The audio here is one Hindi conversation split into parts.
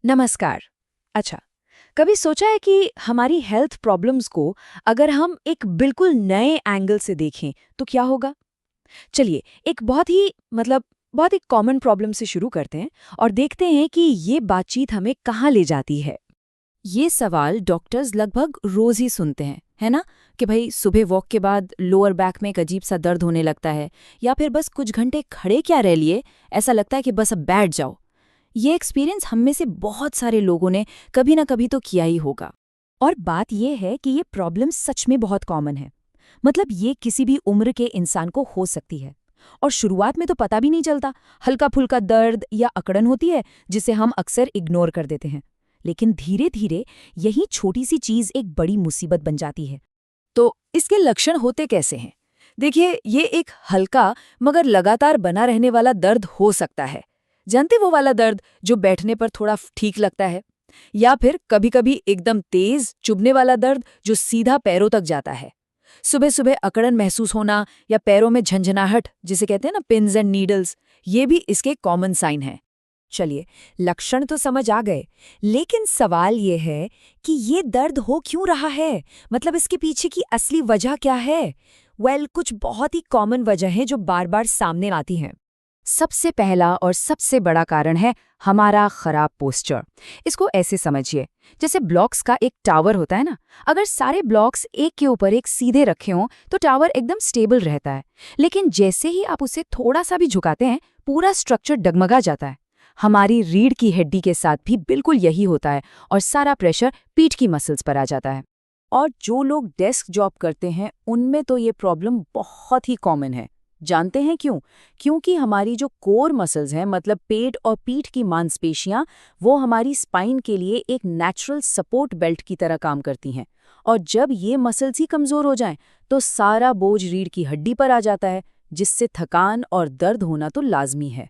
नमस्कार। अच्छा, कभी सोचा है कि हमारी हेल्थ प्रॉब्लम्स को अगर हम एक बिल्कुल नए एंगल से देखें तो क्या होगा? चलिए, एक बहुत ही कॉमन प्रॉब्लम से शुरू करते हैं और देखते हैं कि ये बातचीत हमें कहाँ ले जाती है। ये सवाल डॉक्टर्स लगभग रोज ही सुनते हैं, है ना? कि भाई सुबह वॉक के बाद लोअर बैक में एक अजीब सा दर्द होने लगता है, या फिर बस कुछ घंटे खड़े क्या रह लिए, ऐसा लगता है कि बस अब बैठ जाओ। ये एक्सपीरियंस हम में से बहुत सारे लोगों ने कभी ना कभी तो किया ही होगा। और बात यह है कि ये प्रॉब्लम सच में बहुत कॉमन है। मतलब ये किसी भी उम्र के इंसान को हो सकती है। और शुरुआत में तो पता भी नहीं चलता, हल्का फुल्का दर्द या अकड़न होती है जिसे हम अक्सर इग्नोर कर देते हैं। लेकिन धीरे धीरे यही छोटी सी चीज एक बड़ी मुसीबत बन जाती है। तो इसके लक्षण होते कैसे हैं? देखिए, ये एक हल्का मगर लगातार बना रहने वाला दर्द हो सकता है। जानते वो वाला दर्द जो बैठने पर थोड़ा ठीक लगता है, या फिर कभी-कभी एकदम तेज चुभने वाला दर्द जो सीधा पैरों तक जाता है। सुबह सुबह अकड़न महसूस होना या पैरों में झंझनाहट, जिसे कहते हैं ना पिन्स एंड नीडल्स, ये भी इसके कॉमन साइन है। चलिए, लक्षण तो समझ आ गए, लेकिन सवाल ये है कि ये दर्द हो क्यों रहा है? मतलब इसके पीछे की असली वजह क्या है? कुछ बहुत ही कॉमन वजह है जो बार बार सामने आती हैं। सबसे पहला और सबसे बड़ा कारण है हमारा खराब पोस्चर। इसको ऐसे समझिए, जैसे ब्लॉक्स का एक टावर होता है ना। अगर सारे ब्लॉक्स एक के ऊपर एक सीधे रखे हों तो टावर एकदम स्टेबल रहता है, लेकिन जैसे ही आप उसे थोड़ा सा भी झुकाते हैं, पूरा स्ट्रक्चर डगमगा जाता है। हमारी रीढ़ की हड्डी के साथ भी बिल्कुल यही होता है, और सारा प्रेशर पीठ की मसल्स पर आ जाता है। और जो लोग डेस्क जॉब करते हैं उनमें तो ये प्रॉब्लम बहुत ही कॉमन है। जानते हैं क्यों? क्योंकि हमारी जो कोर मसल्स हैं, मतलब पेट और पीठ की मांसपेशियां, वो हमारी स्पाइन के लिए एक नेचुरल सपोर्ट बेल्ट की तरह काम करती हैं। और जब ये मसल्स ही कमजोर हो जाएं, तो सारा बोझ रीढ़ की हड्डी पर आ जाता है, जिससे थकान और दर्द होना तो लाजमी है।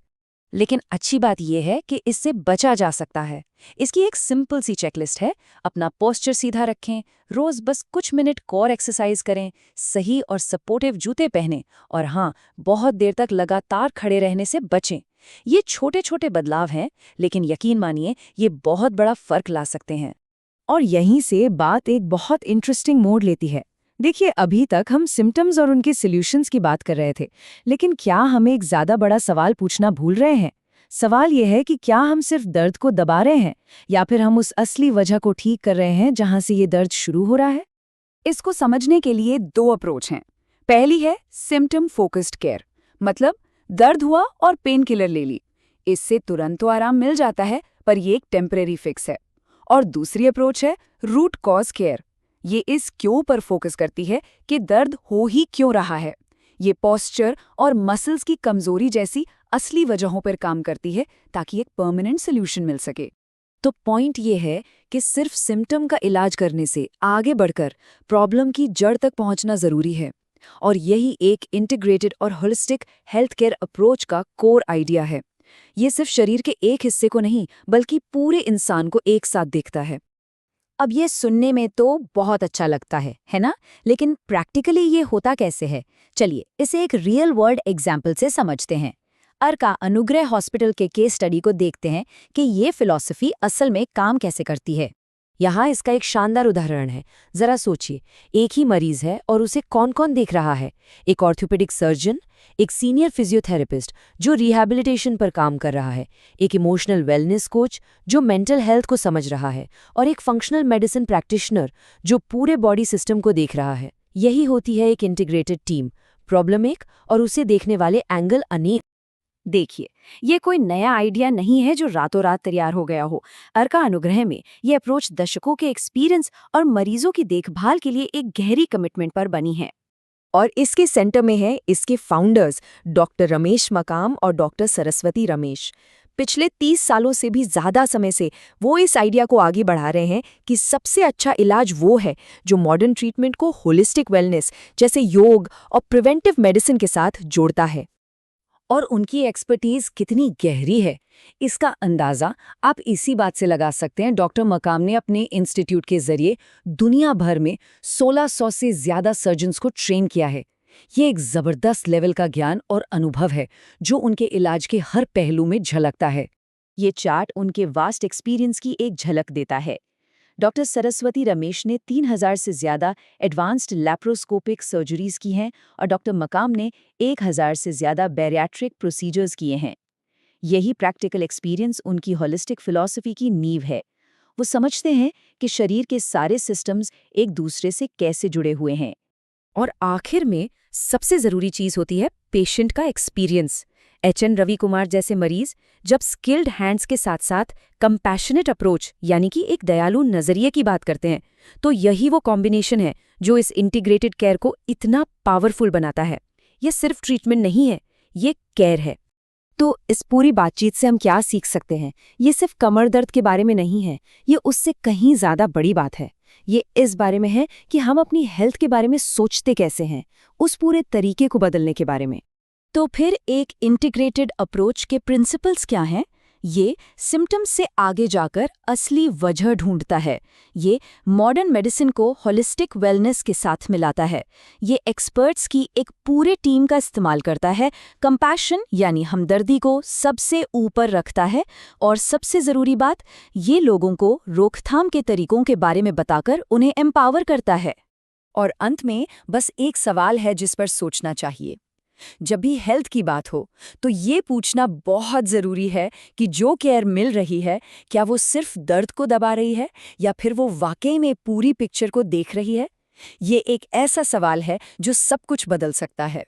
लेकिन अच्छी बात यह है कि इससे बचा जा सकता है। इसकी एक सिंपल सी चेकलिस्ट है। अपना पोस्चर सीधा रखें, रोज बस कुछ मिनट कोर एक्सरसाइज करें, सही और सपोर्टिव जूते पहनें, और हाँ, बहुत देर तक लगातार खड़े रहने से बचें। ये छोटे छोटे बदलाव हैं, लेकिन यकीन मानिए ये बहुत बड़ा फर्क ला सकते हैं। और यहीं से बात एक बहुत इंटरेस्टिंग मोड़ लेती है। देखिए, अभी तक हम सिम्टम्स और उनके सॉल्यूशंस की बात कर रहे थे, लेकिन क्या हम एक ज्यादा बड़ा सवाल पूछना भूल रहे हैं? सवाल यह है कि क्या हम सिर्फ दर्द को दबा रहे हैं, या फिर हम उस असली वजह को ठीक कर रहे हैं जहां से ये दर्द शुरू हो रहा है? इसको समझने के लिए दो अप्रोच हैं। पहली है सिम्टम फोकस्ड केयर, मतलब दर्द हुआ और पेन किलर ले ली। इससे तुरंत तो आराम मिल जाता है, पर ये एक टेम्परेरी फिक्स है। और दूसरी अप्रोच है रूट कॉज केयर। ये इस क्यों पर फोकस करती है कि दर्द हो ही क्यों रहा है। ये पोस्चर और मसल्स की कमजोरी जैसी असली वजहों पर काम करती है, ताकि एक परमानेंट सोल्यूशन मिल सके। तो पॉइंट ये है कि सिर्फ सिम्टम का इलाज करने से आगे बढ़कर प्रॉब्लम की जड़ तक पहुंचना जरूरी है। और यही एक इंटीग्रेटेड और होलिस्टिक हेल्थ केयर अप्रोच का कोर आइडिया है। ये सिर्फ शरीर के एक हिस्से को नहीं, बल्कि पूरे इंसान को एक साथ देखता है। अब ये सुनने में तो बहुत अच्छा लगता है ना? लेकिन प्रैक्टिकली ये होता कैसे है? चलिए, इसे एक रियल वर्ल्ड एग्जाम्पल से समझते हैं। अर्का अनुग्रह हॉस्पिटल के केस स्टडी को देखते हैं कि ये फिलॉसफी असल में काम कैसे करती है। यहाँ इसका एक शानदार उदाहरण है। जरा सोचिए, एक ही मरीज है और उसे कौन कौन देख रहा है? एक ऑर्थोपेडिक सर्जन, एक सीनियर फिजियोथेरेपिस्ट जो रिहैबिलिटेशन पर काम कर रहा है, एक इमोशनल वेलनेस कोच जो मेंटल हेल्थ को समझ रहा है, और एक फंक्शनल मेडिसिन प्रैक्टिशनर जो पूरे बॉडी सिस्टम को देख रहा है। यही होती है एक इंटीग्रेटेड टीम। प्रॉब्लम एक और उसे देखने वाले एंगल अनेक। देखिए, ये कोई नया आइडिया नहीं है जो रातों रात तैयार हो गया हो। अर्का अनुग्रह में ये अप्रोच दशकों के एक्सपीरियंस और मरीजों की देखभाल के लिए एक गहरी कमिटमेंट पर बनी है। और इसके सेंटर में है इसके फाउंडर्स डॉक्टर रमेश मकाम और डॉक्टर सरस्वती रमेश। पिछले 30 सालों से भी ज्यादा समय से वो इस आइडिया को आगे बढ़ा रहे हैं कि सबसे अच्छा इलाज वो है जो मॉडर्न ट्रीटमेंट को होलिस्टिक वेलनेस जैसे योग और प्रिवेंटिव मेडिसिन के साथ जोड़ता है। और उनकी एक्सपर्टीज कितनी गहरी है, इसका अंदाज़ा आप इसी बात से लगा सकते हैं। डॉक्टर मकाम ने अपने इंस्टीट्यूट के जरिए दुनिया भर में 1600 से ज़्यादा सर्जन्स को ट्रेन किया है। ये एक ज़बरदस्त लेवल का ज्ञान और अनुभव है जो उनके इलाज के हर पहलू में झलकता है। ये चार्ट उनके वास्ट एक्सपीरियंस की एक झलक देता है। डॉक्टर सरस्वती रमेश ने 3000 से ज़्यादा एडवांस्ड लैप्रोस्कोपिक सर्जरीज की हैं और डॉक्टर मकाम ने 1000 से ज़्यादा बैरियाट्रिक प्रोसीजर्स किए हैं। यही प्रैक्टिकल एक्सपीरियंस उनकी होलिस्टिक फिलॉसफी की नींव है। वो समझते हैं कि शरीर के सारे सिस्टम्स एक दूसरे से कैसे जुड़े हुए हैं। और आखिर में सबसे ज़रूरी चीज़ होती है पेशेंट का एक्सपीरियंस। एच.एन. रवि कुमार जैसे मरीज जब स्किल्ड हैंड्स के साथ साथ कंपैशनेट अप्रोच यानी कि एक दयालु नज़रिए की बात करते हैं, तो यही वो कॉम्बिनेशन है जो इस इंटीग्रेटेड केयर को इतना पावरफुल बनाता है। ये सिर्फ ट्रीटमेंट नहीं है, ये केयर है। तो इस पूरी बातचीत से हम क्या सीख सकते हैं? ये सिर्फ कमर दर्द के बारे में नहीं है, ये उससे कहीं ज़्यादा बड़ी बात है। ये इस बारे में है कि हम अपनी हेल्थ के बारे में सोचते कैसे हैं, उस पूरे तरीके को बदलने के बारे में। तो फिर एक इंटीग्रेटेड अप्रोच के प्रिंसिपल्स क्या हैं? ये सिम्टम्स से आगे जाकर असली वजह ढूंढता है। ये मॉडर्न मेडिसिन को होलिस्टिक वेलनेस के साथ मिलाता है। ये एक्सपर्ट्स की एक पूरे टीम का इस्तेमाल करता है, कंपैशन यानी हमदर्दी को सबसे ऊपर रखता है, और सबसे ज़रूरी बात, ये लोगों को रोकथाम के तरीकों के बारे में बताकर उन्हें एम्पावर करता है। और अंत में बस एक सवाल है जिस पर सोचना चाहिए। जब भी हेल्थ की बात हो तो ये पूछना बहुत ज़रूरी है कि जो केयर मिल रही है, क्या वो सिर्फ दर्द को दबा रही है या फिर वो वाकई में पूरी पिक्चर को देख रही है? ये एक ऐसा सवाल है जो सब कुछ बदल सकता है।